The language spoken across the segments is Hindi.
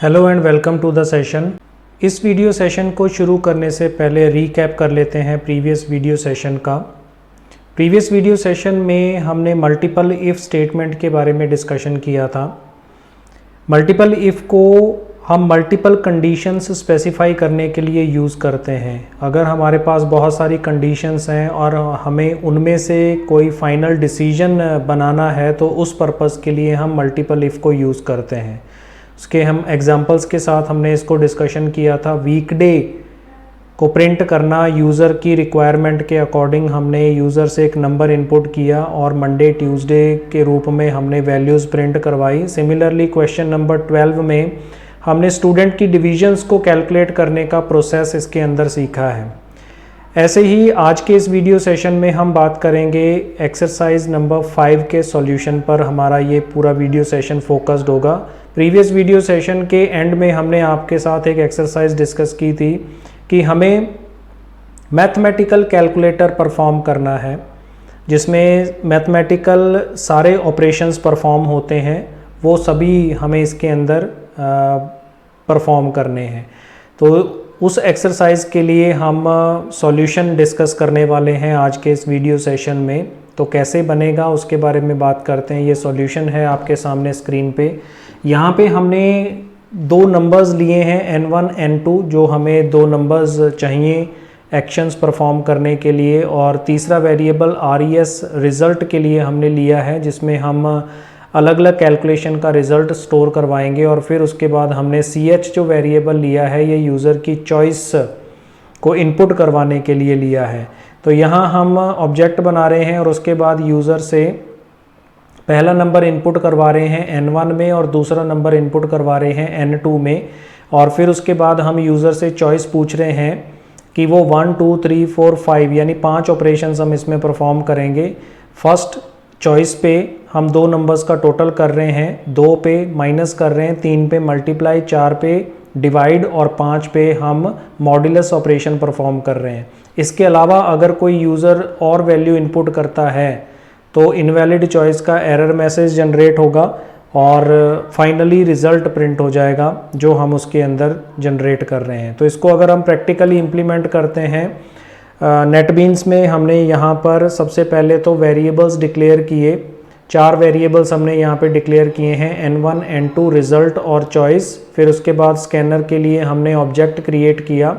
Hello and welcome to the session. इस वीडियो सेशन को शुरू करने से पहले रीकैप कर लेते हैं प्रीवियस वीडियो सेशन का। प्रीवियस वीडियो सेशन में हमने मल्टीपल इफ़ स्टेटमेंट के बारे में डिस्कशन किया था। मल्टीपल इफ़ को हम मल्टीपल कंडीशंस स्पेसिफाई करने के लिए यूज़ करते हैं। अगर हमारे पास बहुत सारी कंडीशंस हैं और हमें उनमें से कोई फाइनल डिसीजन बनाना है तो उस पर्पज़ के लिए हम मल्टीपल इफ़ को यूज़ करते हैं। उसके हम एग्जांपल्स के साथ हमने इसको डिस्कशन किया था। वीकडे को प्रिंट करना यूज़र की रिक्वायरमेंट के अकॉर्डिंग हमने यूज़र से एक नंबर इनपुट किया और मंडे ट्यूसडे के रूप में हमने वैल्यूज़ प्रिंट करवाई। सिमिलरली क्वेश्चन नंबर 12 में हमने स्टूडेंट की डिविजन्स को कैलकुलेट करने का प्रोसेस इसके अंदर सीखा है। ऐसे ही आज के इस वीडियो सेशन में हम बात करेंगे एक्सरसाइज नंबर 5 के सॉल्यूशन पर। हमारा ये पूरा वीडियो सेशन फोकस्ड होगा। प्रीवियस वीडियो सेशन के एंड में हमने आपके साथ एक एक्सरसाइज डिस्कस की थी कि हमें मैथमेटिकल कैलकुलेटर परफॉर्म करना है, जिसमें मैथमेटिकल सारे ऑपरेशंस परफॉर्म होते हैं, वो सभी हमें इसके अंदर परफॉर्म करने हैं। तो उस एक्सरसाइज के लिए हम सॉल्यूशन डिस्कस करने वाले हैं आज के इस वीडियो सेशन में। तो कैसे बनेगा उसके बारे में बात करते हैं। ये सॉल्यूशन है आपके सामने स्क्रीन पे। यहाँ पे हमने दो नंबर्स लिए हैं n1 n2, जो हमें दो नंबर्स चाहिए एक्शंस परफॉर्म करने के लिए, और तीसरा वेरिएबल res रिज़ल्ट के लिए हमने लिया है, जिसमें हम अलग अलग कैलकुलेशन का रिज़ल्ट स्टोर करवाएंगे। और फिर उसके बाद हमने ch जो वेरिएबल लिया है ये यूज़र की चॉइस को इनपुट करवाने के लिए लिया है। तो यहाँ हम ऑब्जेक्ट बना रहे हैं और उसके बाद यूज़र से पहला नंबर इनपुट करवा रहे हैं n1 में और दूसरा नंबर इनपुट करवा रहे हैं n2 में। और फिर उसके बाद हम यूज़र से चॉइस पूछ रहे हैं कि वो 1 2 3 4 5 यानी 5 ऑपरेशंस हम इसमें परफॉर्म करेंगे। फर्स्ट चॉइस पे हम दो नंबर्स का टोटल कर रहे हैं, 2 पे माइनस कर रहे हैं, 3 पे मल्टीप्लाई, 4 पे डिवाइड और 5 पे हम मॉड्यूलस ऑपरेशन परफॉर्म कर रहे हैं। इसके अलावा अगर कोई यूज़र और वैल्यू इनपुट करता है तो इनवैलिड चॉइस का एरर मैसेज जनरेट होगा और फाइनली रिज़ल्ट प्रिंट हो जाएगा जो हम उसके अंदर जनरेट कर रहे हैं। तो इसको अगर हम प्रैक्टिकली इम्प्लीमेंट करते हैं नेटबीन्स में, हमने यहाँ पर सबसे पहले तो वेरिएबल्स डिक्लेयर किए। 4 वेरिएबल्स हमने यहाँ पे डिक्लेयर किए हैं, n1 n2 रिज़ल्ट और चॉइस। फिर उसके बाद स्कैनर के लिए हमने ऑब्जेक्ट क्रिएट किया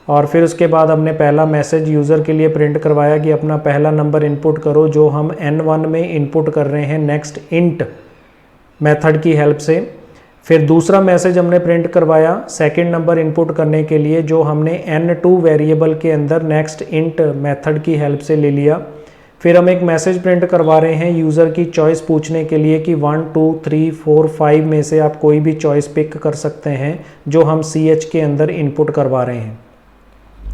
और फिर उसके बाद हमने पहला मैसेज यूज़र के लिए प्रिंट करवाया कि अपना पहला नंबर इनपुट करो, जो हम n1 में इनपुट कर रहे हैं नेक्स्ट इंट मेथड की हेल्प से। फिर दूसरा मैसेज हमने प्रिंट करवाया सेकंड नंबर इनपुट करने के लिए, जो हमने n2 वेरिएबल के अंदर नेक्स्ट इंट मेथड की हेल्प से ले लिया। फिर हम एक मैसेज प्रिंट करवा रहे हैं यूज़र की चॉइस पूछने के लिए कि 1 2 3 4 5 में से आप कोई भी चॉइस पिक कर सकते हैं, जो हम ch के अंदर इनपुट करवा रहे हैं।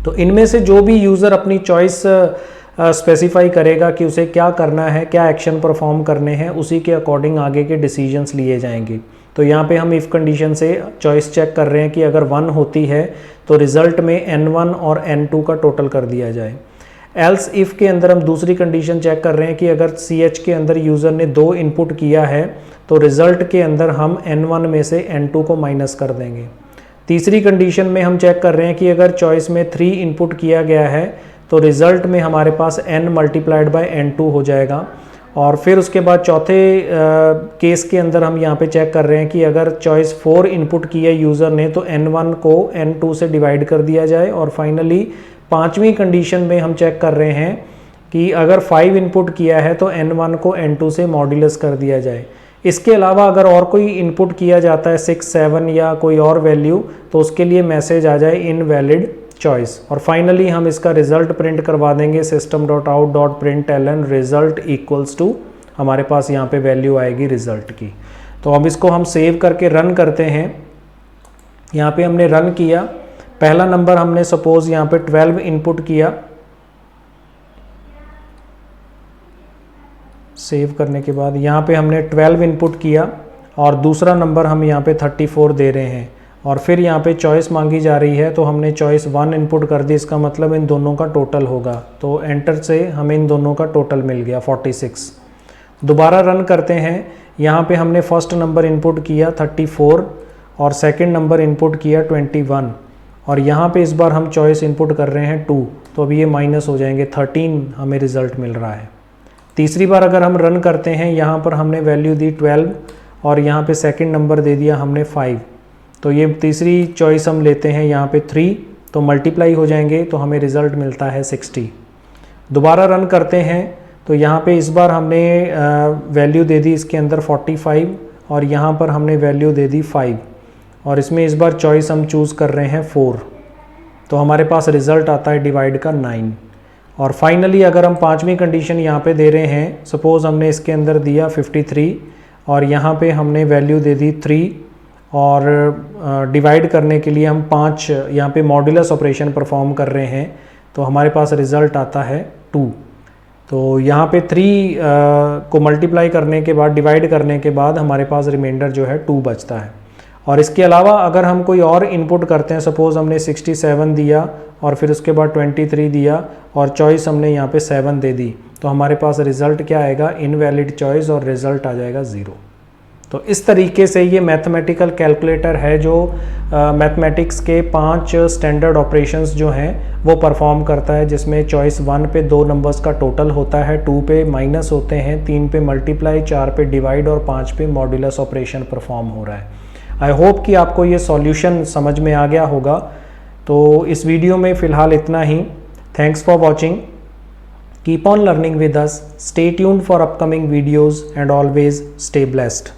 तो इनमें से जो भी यूज़र अपनी चॉइस स्पेसिफाई करेगा कि उसे क्या करना है, क्या एक्शन परफॉर्म करने हैं, उसी के अकॉर्डिंग आगे के डिसीजंस लिए जाएंगे। तो यहाँ पे हम इफ़ कंडीशन से चॉइस चेक कर रहे हैं कि अगर 1 होती है तो रिज़ल्ट में n1 और n2 का टोटल कर दिया जाए। एल्स इफ़ के अंदर हम दूसरी कंडीशन चेक कर रहे हैं कि अगर ch के अंदर यूज़र ने 2 इनपुट किया है तो रिज़ल्ट के अंदर हम n1 में से n2 को माइनस कर देंगे। तीसरी कंडीशन में हम चेक कर रहे हैं कि अगर चॉइस में 3 इनपुट किया गया है तो रिज़ल्ट में हमारे पास n मल्टीप्लाइड बाय n2 हो जाएगा। और फिर उसके बाद चौथे केस के अंदर हम यहाँ पे चेक कर रहे हैं कि अगर चॉइस 4 इनपुट किया यूज़र ने तो n1 को n2 से डिवाइड कर दिया जाए। और फाइनली पांचवी कंडीशन में हम चेक कर रहे हैं कि अगर 5 इनपुट किया है तो n1 को n2 से मॉड्यूलस कर दिया जाए। इसके अलावा अगर और कोई इनपुट किया जाता है 6 7 या कोई और वैल्यू, तो उसके लिए मैसेज आ जाए इनवैलिड चॉइस। और फाइनली हम इसका रिज़ल्ट प्रिंट करवा देंगे system.out.println रिज़ल्ट इक्वल्स टू, हमारे पास यहाँ पे वैल्यू आएगी रिज़ल्ट की। तो अब इसको हम सेव करके रन करते हैं। यहाँ पे हमने रन किया, पहला नंबर हमने सपोज यहाँ पे 12 इनपुट किया। सेव करने के बाद यहाँ पे हमने 12 इनपुट किया और दूसरा नंबर हम यहाँ पे 34 दे रहे हैं। और फिर यहाँ पे चॉइस मांगी जा रही है तो हमने चॉइस 1 इनपुट कर दी, इसका मतलब इन दोनों का टोटल होगा। तो एंटर से हमें इन दोनों का टोटल मिल गया 46। दोबारा रन करते हैं। यहाँ पे हमने फर्स्ट नंबर इनपुट किया 34 और सेकंड नंबर इनपुट किया 21 और यहाँ पे इस बार हम चॉइस इनपुट कर रहे हैं 2, तो अभी ये माइनस हो जाएंगे, 13 हमें रिज़ल्ट मिल रहा है। तीसरी बार अगर हम रन करते हैं, यहाँ पर हमने वैल्यू दी 12 और यहाँ पे सेकंड नंबर दे दिया हमने 5, तो ये तीसरी चॉइस हम लेते हैं यहाँ पे 3, तो मल्टीप्लाई हो जाएंगे तो हमें रिज़ल्ट मिलता है 60। दोबारा रन करते हैं तो यहाँ पे इस बार हमने वैल्यू दे दी इसके अंदर 45 और यहाँ पर हमने वैल्यू दे दी 5 और इसमें इस बार चॉइस हम चूज़ कर रहे हैं 4, तो हमारे पास रिज़ल्ट आता है डिवाइड का 9। और फाइनली अगर हम पांचवी कंडीशन यहाँ पे दे रहे हैं, सपोज़ हमने इसके अंदर दिया 53 और यहाँ पे हमने वैल्यू दे दी 3 और डिवाइड करने के लिए हम 5 यहाँ पे मॉड्यूलस ऑपरेशन परफॉर्म कर रहे हैं, तो हमारे पास रिज़ल्ट आता है 2। तो यहाँ पे 3 को मल्टीप्लाई करने के बाद, डिवाइड करने के बाद हमारे पास रिमाइंडर जो है 2 बचता है। और इसके अलावा अगर हम कोई और इनपुट करते हैं, सपोज़ हमने 67 दिया और फिर उसके बाद 23 दिया और चॉइस हमने यहाँ पे 7 दे दी, तो हमारे पास रिज़ल्ट क्या आएगा, इनवैलिड चॉइस, और रिज़ल्ट आ जाएगा 0। तो इस तरीके से ये मैथमेटिकल कैलकुलेटर है जो मैथमेटिक्स के 5 स्टैंडर्ड ऑपरेशंस जो हैं वो परफॉर्म करता है, जिसमें चॉइस 1 पे 2 नंबर्स का टोटल होता है, 2 पे माइनस होते हैं, 3 पे मल्टीप्लाई, 4 पे डिवाइड और 5 पे मॉड्यूलस ऑपरेशन परफॉर्म हो रहा है। आई होप कि आपको ये सॉल्यूशन समझ में आ गया होगा। तो इस वीडियो में फ़िलहाल इतना ही। Thanks for watching, keep on learning with us, stay tuned for upcoming videos and always stay blessed.